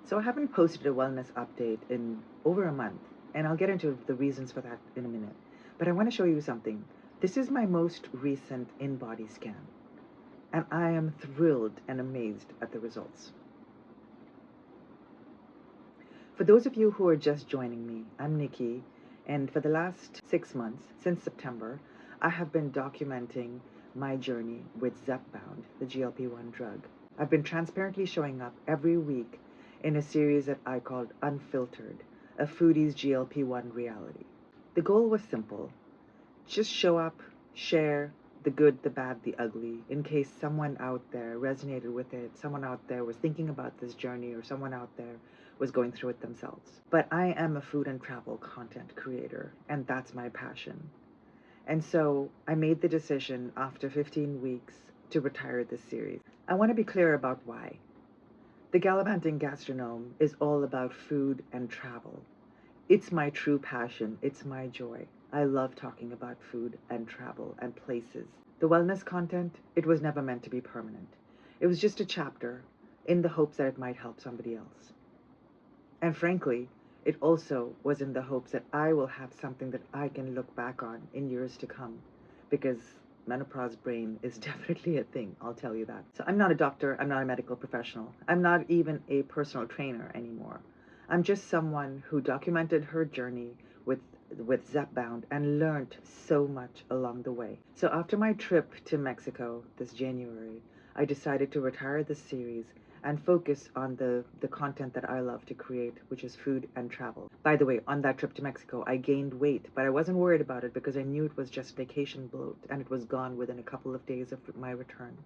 So I haven't posted a wellness update in over a month, and I'll get into the reasons for that in a minute. But I want to show you something. This is my most recent InBody scan, and I am thrilled and amazed at the results. For those of you who are just joining me, I'm Nikki, and for the last 6 months, since September, I have been documenting my journey with Zepbound, the GLP-1 drug. I've been transparently showing up every week in a series that I called Unfiltered, a foodie's GLP-1 reality. The goal was simple. Just show up, share the good, the bad, the ugly, in case someone out there resonated with it, someone out there was thinking about this journey, or someone out there was going through it themselves. But I am a food and travel content creator, and that's my passion. And so I made the decision after 15 weeks to retire this series. I want to be clear about why. The Galavanting Gastronome is all about food and travel. It's my true passion. It's my joy. I love talking about food and travel and places. The wellness content, it was never meant to be permanent. It was just a chapter in the hopes that it might help somebody else. And frankly, it also was in the hopes that I will have something that I can look back on in years to come, because menopause brain is definitely a thing, I'll tell you that. So I'm not a doctor, I'm not a medical professional, I'm not even a personal trainer anymore. I'm just someone who documented her journey with Zepbound and learned so much along the way. So after my trip to Mexico this January, I decided to retire this series and focus on the content that I love to create, which is food and travel. By the way, on that trip to Mexico, I gained weight, but I wasn't worried about it because I knew it was just vacation bloat, and it was gone within a couple of days of my return.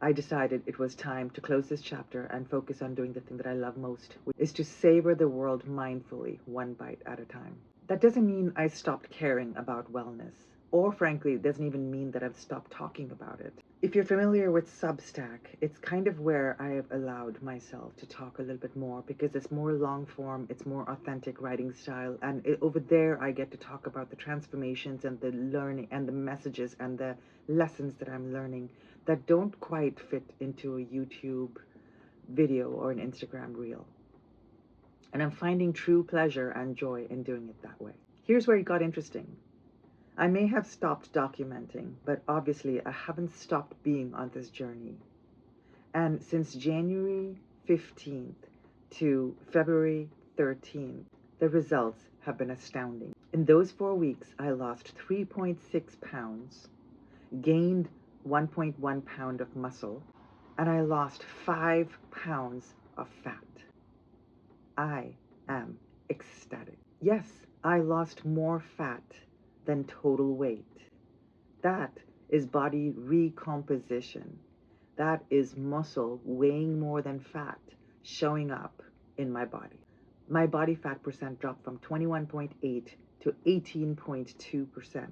I decided it was time to close this chapter and focus on doing the thing that I love most, which is to savor the world mindfully, one bite at a time. That doesn't mean I stopped caring about wellness, or frankly, it doesn't even mean that I've stopped talking about it. If you're familiar with Substack, it's kind of where I have allowed myself to talk a little bit more, because it's more long form, it's more authentic writing style, and over there I get to talk about the transformations and the learning and the messages and the lessons that I'm learning that don't quite fit into a YouTube video or an Instagram reel. And I'm finding true pleasure and joy in doing it that way. Here's where it got interesting. I may have stopped documenting, but obviously I haven't stopped being on this journey. And since January 15th to February 13th, the results have been astounding. In those 4 weeks, I lost 3.6 pounds, gained 1.1 pound of muscle, and I lost 5 pounds of fat. I am ecstatic. Yes, I lost more fat than total weight. That is body recomposition. That is muscle weighing more than fat showing up in my body. My body fat percent dropped from 21.8 to 18.2%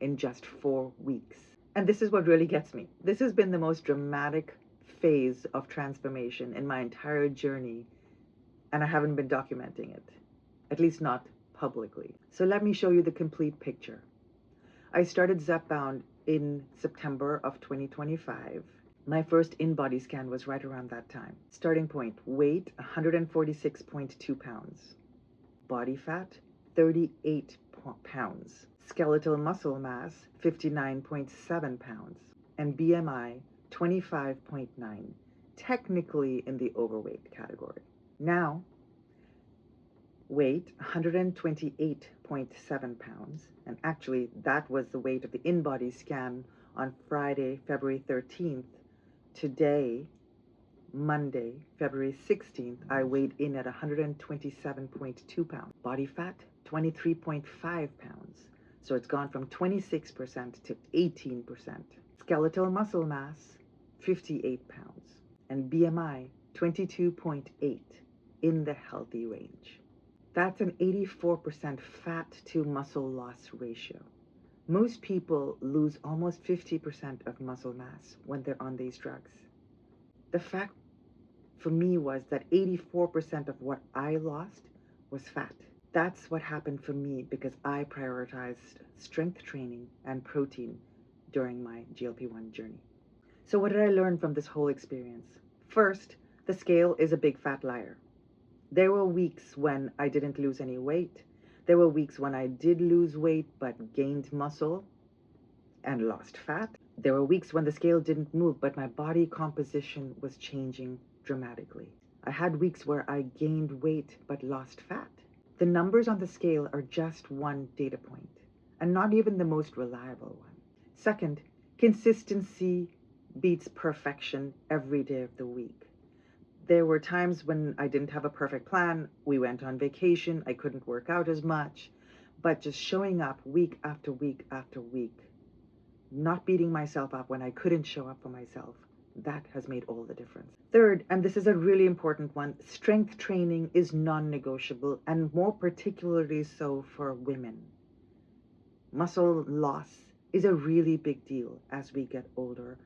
in just 4 weeks. And this is what really gets me. This has been the most dramatic phase of transformation in my entire journey, and I haven't been documenting it, at least not publicly. So let me show you the complete picture. I started Zepbound in September of 2025. My first InBody scan was right around that time. Starting point, weight 146.2 pounds. Body fat 38 pounds. Skeletal muscle mass 59.7 pounds. And BMI 25.9, technically in the overweight category. Now, weight 128.7 pounds, and actually that was the weight of the InBody scan on Friday, February 13th. Today, Monday, February 16th, I weighed in at 127.2 pounds. Body fat 23.5 pounds, so it's gone from 26% to 18%. Skeletal muscle mass 58 pounds, and BMI 22.8, in the healthy range. That's an 84% fat to muscle loss ratio. Most people lose almost 50% of muscle mass when they're on these drugs. The fact for me was that 84% of what I lost was fat. That's what happened for me because I prioritized strength training and protein during my GLP-1 journey. So what did I learn from this whole experience? First, the scale is a big fat liar. There were weeks when I didn't lose any weight. There were weeks when I did lose weight but gained muscle and lost fat. There were weeks when the scale didn't move, but my body composition was changing dramatically. I had weeks where I gained weight but lost fat. The numbers on the scale are just one data point, and not even the most reliable one. Second, consistency beats perfection every day of the week. There were times when I didn't have a perfect plan. We went on vacation. I couldn't work out as much, but just showing up week after week after week, not beating myself up when I couldn't show up for myself, that has made all the difference. Third, and this is a really important one, strength training is non-negotiable, and more particularly so for women. Muscle loss is a really big deal as we get older,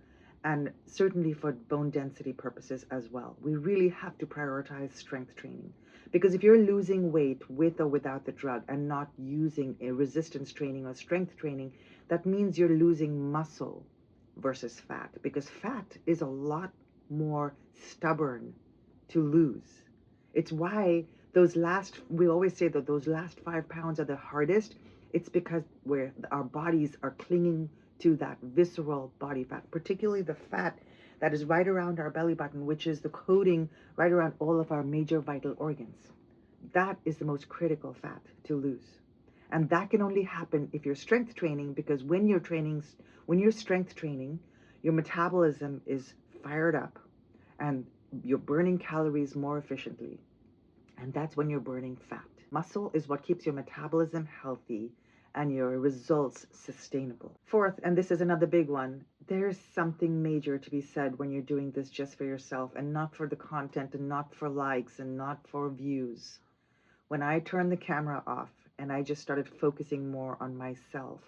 and certainly for bone density purposes as well. We really have to prioritize strength training, because if you're losing weight with or without the drug and not using a resistance training or strength training, that means you're losing muscle versus fat, because fat is a lot more stubborn to lose. It's why we always say that those last 5 pounds are the hardest. It's because our bodies are clinging to that visceral body fat, particularly the fat that is right around our belly button, which is the coating right around all of our major vital organs. That is the most critical fat to lose. And that can only happen if you're strength training, because when you're strength training, your metabolism is fired up and you're burning calories more efficiently. And that's when you're burning fat. Muscle is what keeps your metabolism healthy and your results sustainable. Fourth, and this is another big one, there's something major to be said when you're doing this just for yourself and not for the content and not for likes and not for views. When I turned the camera off and I just started focusing more on myself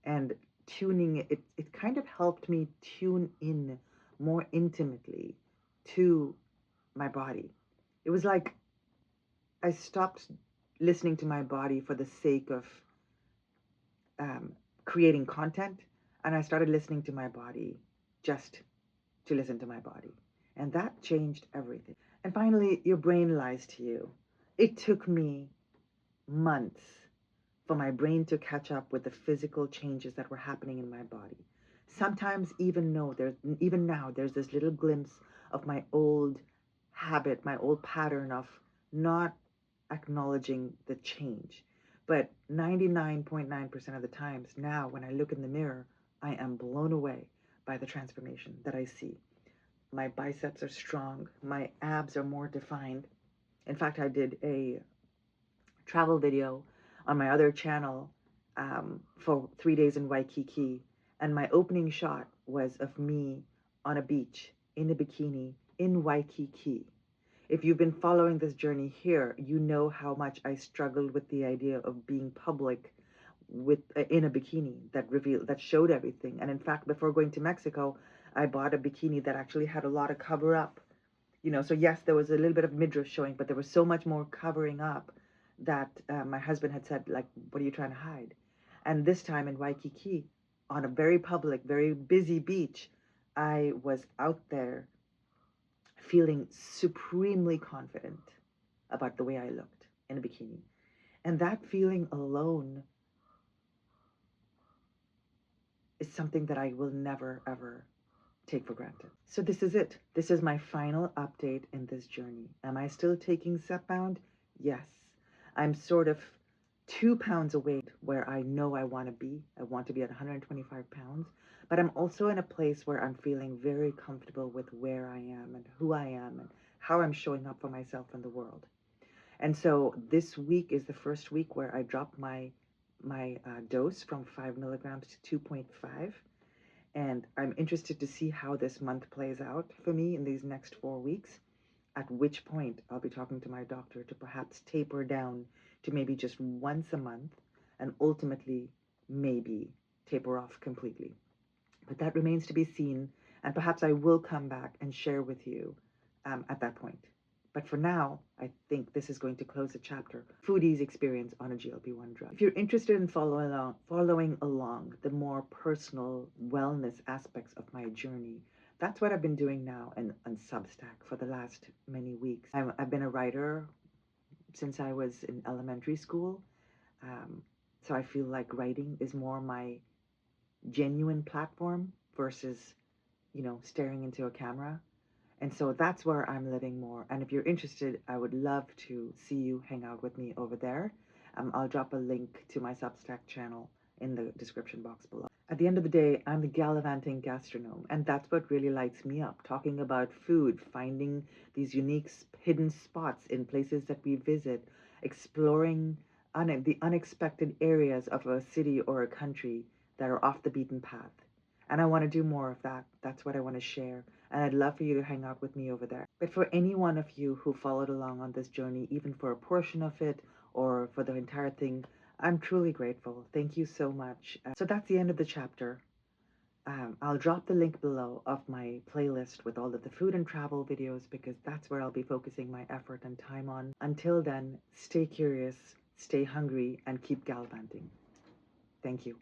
and tuning it kind of helped me tune in more intimately to my body. It was like I stopped listening to my body for the sake of creating content, and I started listening to my body just to listen to my body. And that changed everything. And finally, your brain lies to you. It took me months for my brain to catch up with the physical changes that were happening in my body. Sometimes even now, there's this little glimpse of my old habit, my old pattern of not acknowledging the change. But 99.9% of the times now, when I look in the mirror, I am blown away by the transformation that I see. My biceps are strong. My abs are more defined. In fact, I did a travel video on my other channel for 3 days in Waikiki. And my opening shot was of me on a beach in a bikini in Waikiki. If you've been following this journey here, you know how much I struggled with the idea of being public in a bikini that showed everything. And in fact, before going to Mexico, I bought a bikini that actually had a lot of cover up. So yes, there was a little bit of midriff showing, but there was so much more covering up that my husband had said, like, what are you trying to hide? And this time in Waikiki, on a very public, very busy beach, I was out there feeling supremely confident about the way I looked in a bikini. And that feeling alone is something that I will never, ever take for granted. So this is it. This is my final update in this journey. Am I still taking Zepbound? Yes. I'm sort of 2 pounds away where I know I want to be. I want to be at 125 pounds. But I'm also in a place where I'm feeling very comfortable with where I am and who I am and how I'm showing up for myself in the world. And so this week is the first week where I dropped my dose from 5 milligrams to 2.5. And I'm interested to see how this month plays out for me in these next 4 weeks, at which point I'll be talking to my doctor to perhaps taper down to maybe just once a month and ultimately maybe taper off completely. But that remains to be seen, and perhaps I will come back and share with you at that point. But for now, I think this is going to close the chapter, Foodie's experience on a GLP-1 drug. If you're interested in following along the more personal wellness aspects of my journey, that's what I've been doing now on Substack for the last many weeks. I've been a writer since I was in elementary school. So I feel like writing is more my genuine platform versus, staring into a camera. And so that's where I'm living more. And if you're interested, I would love to see you hang out with me over there. I'll drop a link to my Substack channel in the description box below. At the end of the day, I'm the Galavanting Gastronome, and that's what really lights me up, talking about food, finding these unique hidden spots in places that we visit, exploring the unexpected areas of a city or a country that are off the beaten path. And I want to do more of that. That's what I want to share. And I'd love for you to hang out with me over there. But for any one of you who followed along on this journey, even for a portion of it or for the entire thing, I'm truly grateful. Thank you so much. So that's the end of the chapter. I'll drop the link below of my playlist with all of the food and travel videos because that's where I'll be focusing my effort and time on. Until then, stay curious, stay hungry, and keep gallivanting. Thank you.